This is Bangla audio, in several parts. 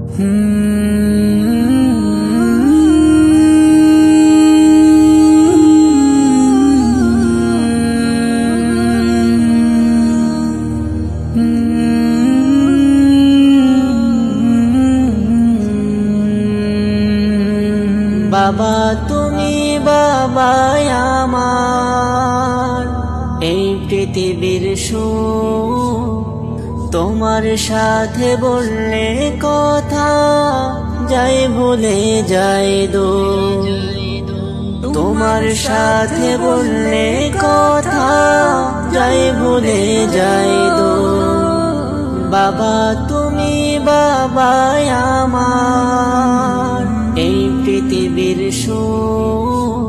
বাবা তুমি বাবা আমার, এই পৃথিবীর সুখ তোমার সাথে বললে কথা যাই ভুলে যাই দো। তোমার সাথে বললে কথা যাই ভুলে যাই দো। বাবা তুমি বাবা আমার, এই পৃথিবীর সুখ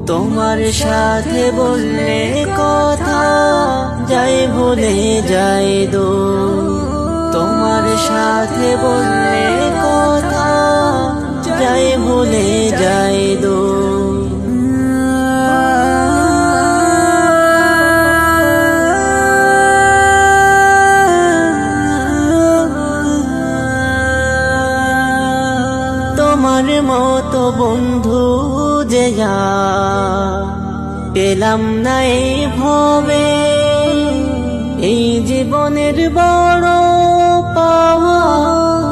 তোমার সাথে বললে কথা যাই ভুলে যাই দো। তোমার সাথে বললে কথা যাই ভুলে যাই দো। তোমার মতো বন্ধু যে পেলাম না এই ভবে, এই জীবনের বড় পাওয়া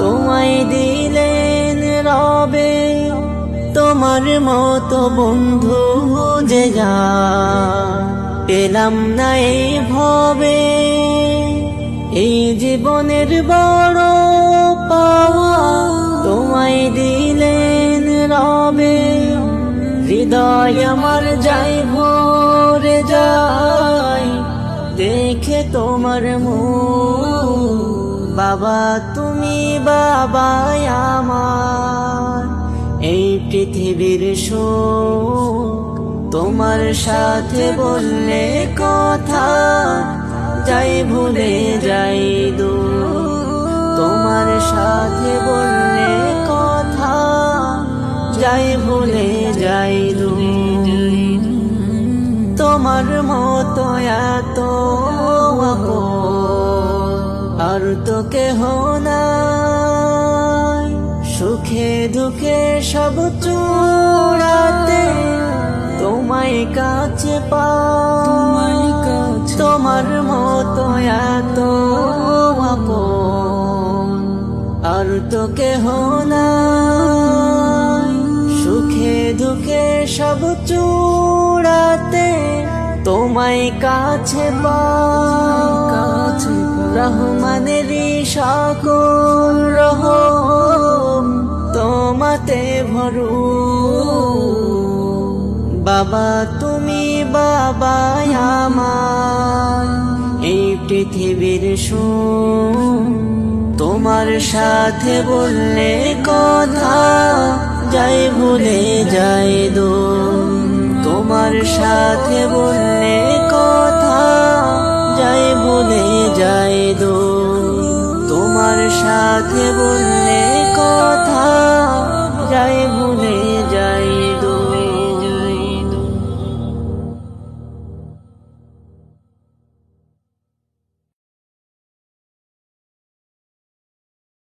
তোমায় দিলেন রবে। তোমার মতো বন্ধু যে পেলাম না এই ভবে, এই জীবনের বড় পাওয়া তোমায় দিলেন রবে। হৃদয় আমার যাই ভরে যায় দেখে তোমার মুখ। বাবা তুমি বাবা আমার, এই পৃথিবীর সুখ তোমার সাথে বললে কথা যাই ভুলে যাই দো। তোমার সাথে বললে কথা যাই ভুলে যাই দো। তোমার মতো এত আর তো কেহ নাই, সুখে দুঃখে সব চূড়াতে তোমায় কাছে পাই। তোমার মতো এত আর তো কেহ নাই, সুখে দুঃখে সব চূড়াতে তোমায় কাছে পাই। রহমানেরই সকল রহম তোমাতে ভরু। বাবা তুমি বাবা আমার, এই পৃথিবীর সুখ তোমার সাথে বললে কথা যাই ভুলে যাই দো। তোমার সাথে বললে কথা যাই ভুলে যাই দো। তোমার সাথে বললে কথা যাই ভুলে